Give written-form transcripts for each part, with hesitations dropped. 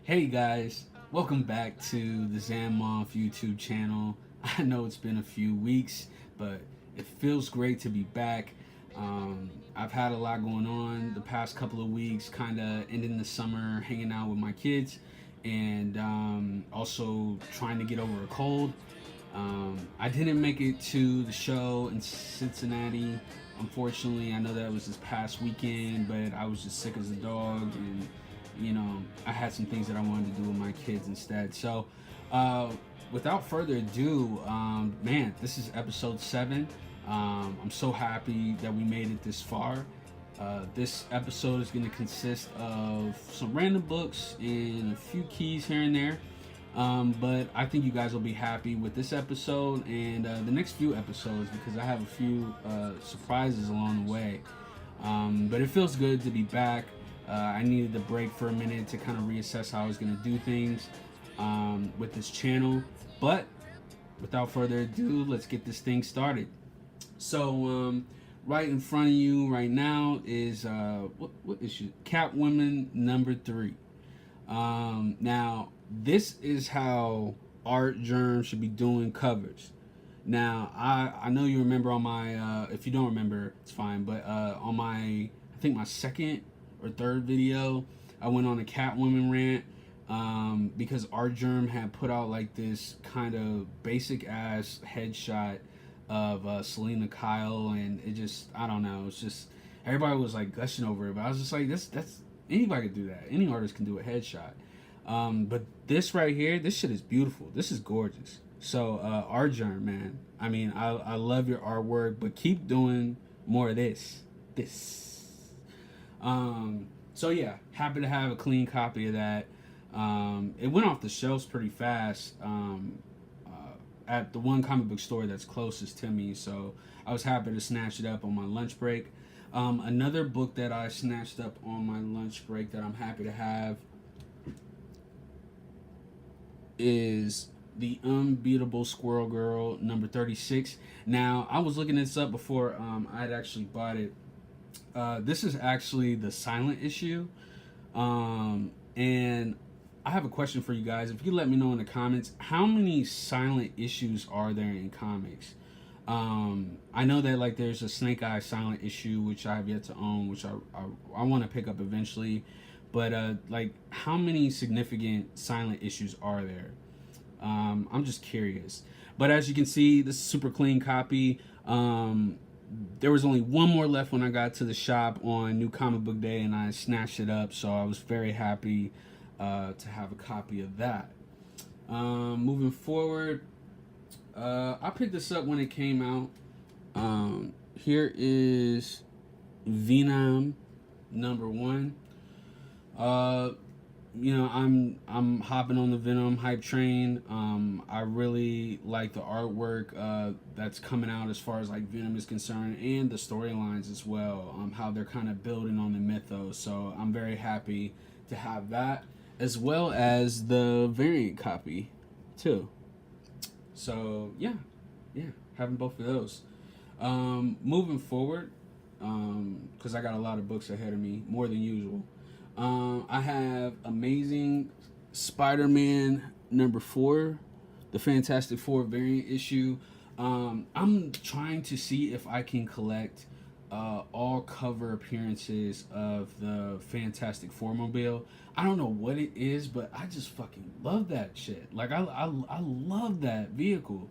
Hey guys, welcome back to the Xan Man YouTube channel. I know it's been a few weeks, but it feels great to be back. I've had a lot going on the past couple of weeks, kind of ending the summer, hanging out with my kids, and also trying to get over a cold. I didn't make it to the show in Cincinnati. Unfortunately, I know that was this past weekend, but I was just sick as a dog, and I had some things that I wanted to do with my kids instead. So, uh, without further ado, man, this is episode 7. I'm so happy that we made it this far. This episode is going to consist of some random books and a few keys here and there. But I think you guys will be happy with this episode and the next few episodes because I have a few surprises along the way. But it feels good to be back. I needed a break for a minute to kind of reassess how I was going to do things with this channel. But without further ado, let's get this thing started. So, right in front of you right now is what issue? Catwoman number 3. Now, this is how Art Germ should be doing covers. Now, I know you remember on my, if you don't remember, it's fine, but on my, I think my second or third video, I went on a Catwoman rant because Art Germ had put out like this kind of basic ass headshot of Selena Kyle, and it just, I don't know, it's just, everybody was like gushing over it, but I was just like, that's anybody could do that. Any artist can do a headshot. But this right here, this shit is beautiful. This is gorgeous. So, Art Germ, man. I mean, I love your artwork, but keep doing more of this. So yeah, happy to have a clean copy of that. It went off the shelves pretty fast at the one comic book store that's closest to me, so I was happy to snatch it up on my lunch break. Another book that I snatched up on my lunch break that I'm happy to have is The Unbeatable Squirrel Girl number 36. Now, I was looking this up before I had actually bought it. This is actually the silent issue. And I have a question for you guys. If you let me know in the comments, how many silent issues are there in comics? I know that like there's a Snake Eye silent issue which I have yet to own, which I want to pick up eventually. But like, how many significant silent issues are there? I'm just curious. But as you can see, this is a super clean copy. There was only one more left when I got to the shop on New Comic Book Day, and I snatched it up. So I was very happy to have a copy of that. Moving forward, I picked this up when it came out. Here is Venom number 1. I'm hopping on the Venom hype train. I really like the artwork that's coming out as far as like Venom is concerned, and the storylines as well. How they're kind of building on the mythos. So I'm very happy to have that, as well as the variant copy, too. So yeah, having both of those. Moving forward, because I got a lot of books ahead of me, more than usual. I have Amazing Spider-Man number 4, the Fantastic Four variant issue. I'm trying to see if I can collect all cover appearances of the Fantastic Four mobile. I don't know what it is, but I just fucking love that shit. Like I love that vehicle.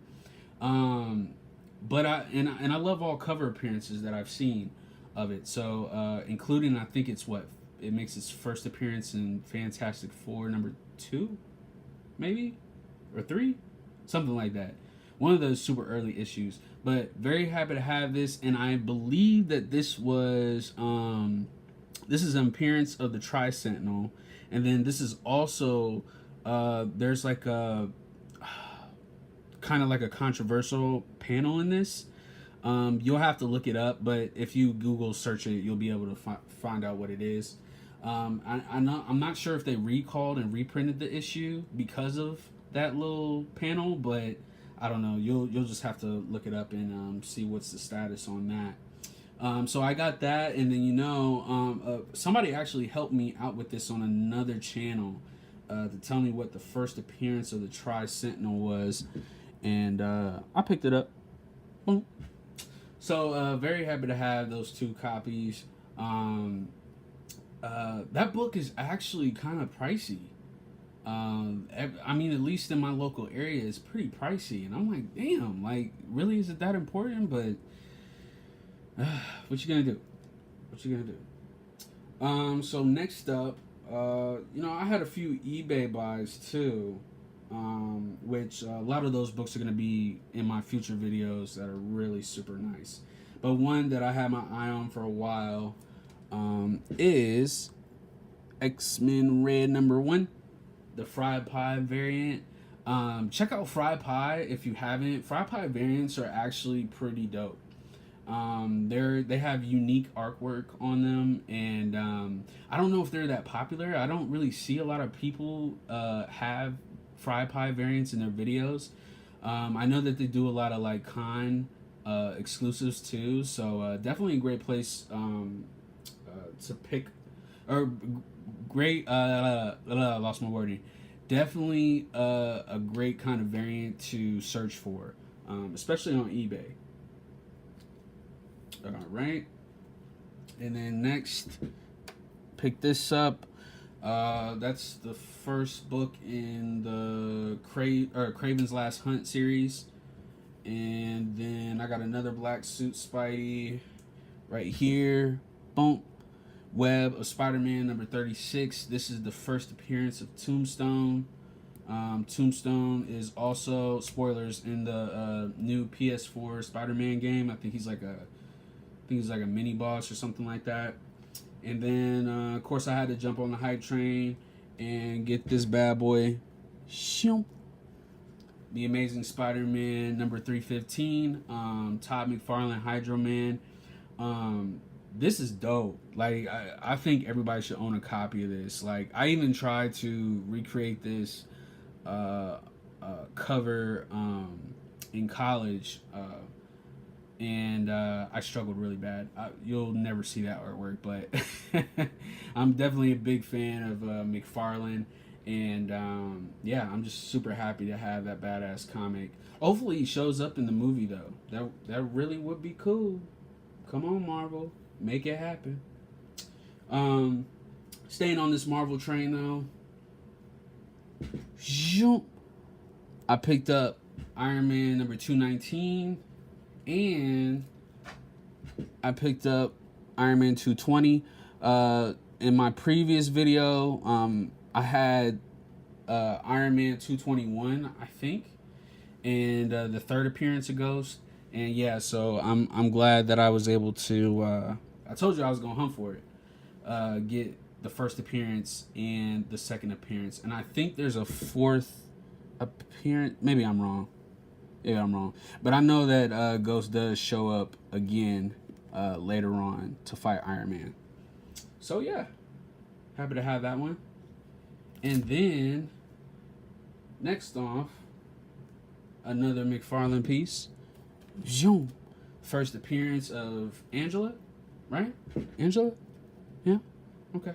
But I love all cover appearances that I've seen of it. So including, I think it's what it makes its first appearance in Fantastic Four number 2, maybe, or 3, something like that. One of those super early issues. But very happy to have this, and I believe that this was this is an appearance of the Tri-Sentinel, and then this is also there's like a kind of like a controversial panel in this. You'll have to look it up, but if you Google search it, you'll be able to find out what it is. I'm not sure if they recalled and reprinted the issue because of that little panel, but I don't know. You'll just have to look it up and see what's the status on that. So I got that, and then somebody actually helped me out with this on another channel. to tell me what the first appearance of the Tri-Sentinel was, and I picked it up. Boom. So very happy to have those 2 copies. That book is actually kind of pricey. I mean, at least in my local area, it's pretty pricey, and I'm like, damn, like, really, is it that important? But what you gonna do? What you gonna do? So next up, I had a few eBay buys too, which a lot of those books are gonna be in my future videos that are really super nice. But one that I had my eye on for a while is X-Men Red #1, the fried pie variant. Check out fried pie if you haven't. Fried pie variants are actually pretty dope. They have unique artwork on them, and I don't know if they're that popular. I don't really see a lot of people have fried pie variants in their videos. I know that they do a lot of like con exclusives too, so definitely a great place to pick, or great. Lost my wording. Definitely a great kind of variant to search for, especially on eBay. All right, and then next, pick this up. That's the first book in the Craven's Last Hunt series, and then I got another black suit Spidey right here. Boom. Web of Spider-Man #36. This is the first appearance of Tombstone. Tombstone is also, spoilers, in the new PS4 Spider-Man game. I think he's like a mini boss or something like that. And then of course I had to jump on the hype train and get this bad boy. The Amazing Spider-Man #315. Todd McFarlane Hydro Man. This is dope. Like, I think everybody should own a copy of this. Like, I even tried to recreate this cover in college, and I struggled really bad. You'll never see that artwork, but I'm definitely a big fan of McFarlane, and yeah, I'm just super happy to have that badass comic. Hopefully he shows up in the movie, though. That really would be cool. Come on, Marvel. Make it happen. Staying on this Marvel train, though, I picked up Iron Man #219, and I picked up Iron Man 220. In my previous video, I had Iron Man 221, I think, and the third appearance of Ghost. And yeah, so I'm glad that I was able to. I told you I was gonna hunt for it. Get the first appearance and the second appearance, and I think there's a fourth appearance. Maybe I'm wrong. Yeah, I'm wrong. But I know that Ghost does show up again later on to fight Iron Man. So yeah, happy to have that one. And then next off, another McFarlane piece. Zoom. First appearance of Angela, right? Angela? Yeah? Okay.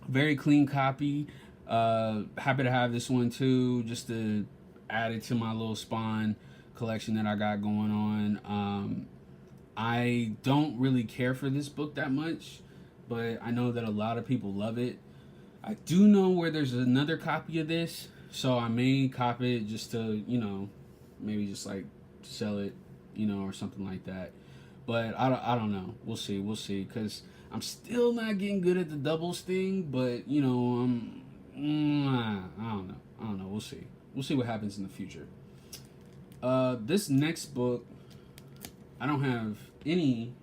Very clean copy. Happy to have this one too, just to add it to my little Spawn collection that I got going on. I don't really care for this book that much, but I know that a lot of people love it. I do know where there's another copy of this, so I may cop it just to, maybe just like sell it, or something like that. But I don't know. We'll see, because I'm still not getting good at the doubles thing, but I don't know. We'll see what happens in the future. This next book, I don't have any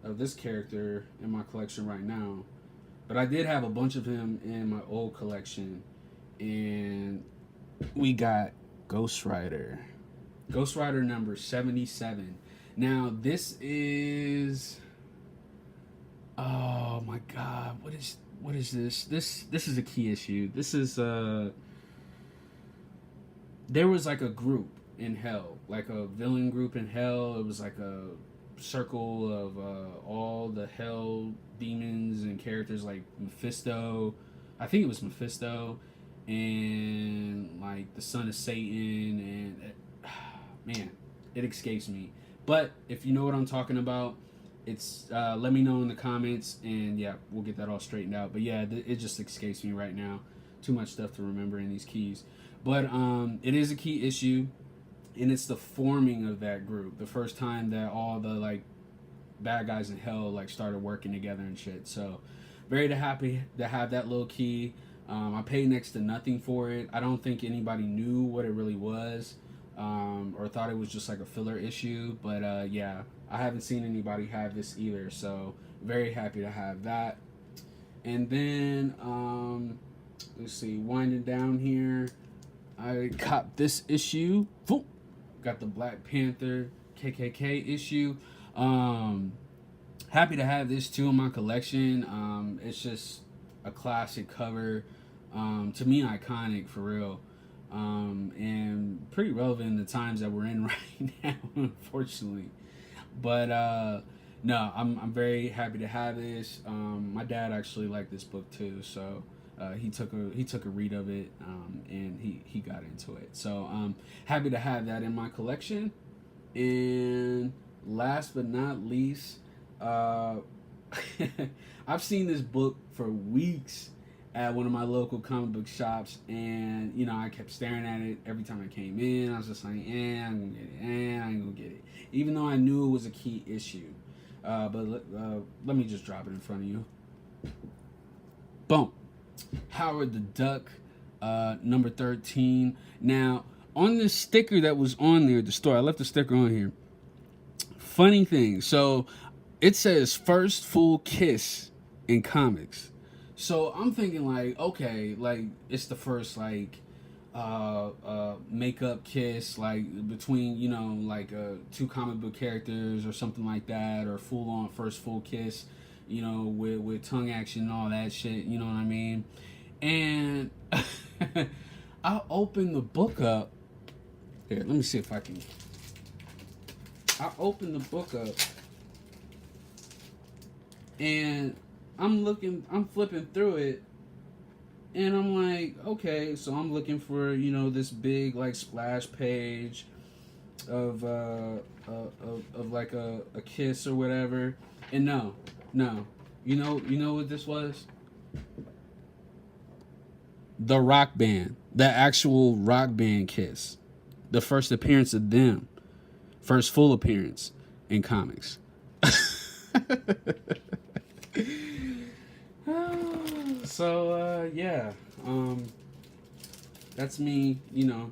of this character in my collection right now, but I did have a bunch of him in my old collection, and we got Ghost Rider #77. Now this is, oh my god, what is this? This is a key issue. This is there was like a group in hell, like a villain group in hell. It was like a circle of all the hell demons and characters like Mephisto, I think it was Mephisto and like the son of Satan, and man, it escapes me. But if you know what I'm talking about, it's let me know in the comments, and yeah, we'll get that all straightened out. But yeah, it just escapes me right now. Too much stuff to remember in these keys. But it is a key issue, and it's the forming of that group. The first time that all the like bad guys in hell like started working together and shit. So very happy to have that little key. I paid next to nothing for it. I don't think anybody knew what it really was, or thought it was just like a filler issue. But yeah, I haven't seen anybody have this either. So very happy to have that. And then let's see, winding down here, I copped this issue. Got the Black Panther KKK issue. Happy to have this too in my collection. It's just a classic cover. To me, iconic for real. And pretty relevant in the times that we're in right now, unfortunately. But no, I'm very happy to have this. My dad actually liked this book too, so he took a read of it, and he got into it. So happy to have that in my collection. And last but not least, I've seen this book for weeks at one of my local comic book shops, and you know, I kept staring at it every time I came in. I was just like, I'm gonna get it, I ain't gonna get it, even though I knew it was a key issue. But let me just drop it in front of you. Boom. Howard the Duck, number 13. Now, on this sticker that was on there at the store, I left the sticker on here. Funny thing, so it says first full kiss in comics. So I'm thinking like, okay, like it's the first like makeup kiss, like between, you know, like two comic book characters or something like that, or full on first full kiss, you know, with tongue action and all that shit, you know what I mean? And I opened the book up. Here, let me see if I can. I opened the book up, and I'm flipping through it, and I'm like, okay, so I'm looking for, you know, this big like splash page of like a kiss or whatever, and no, you know what this was? The rock band, the actual rock band Kiss, the first appearance of them, first full appearance in comics. So yeah, that's me, you know,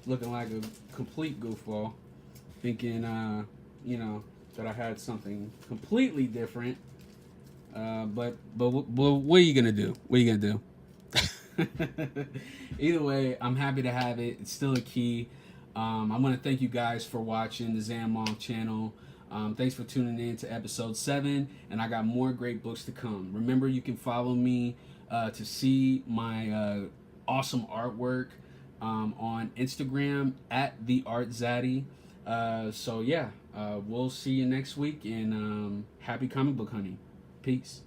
looking like a complete goofball, thinking you know, that I had something completely different. But what are you gonna do? What are you gonna do? Either way, I'm happy to have it. It's still a key. I want to thank you guys for watching the Xan Man channel. Thanks for tuning in to episode 7, and I got more great books to come. Remember, you can follow me to see my awesome artwork on Instagram at @theartzaddy. So yeah, we'll see you next week, and happy comic book hunting. Peace.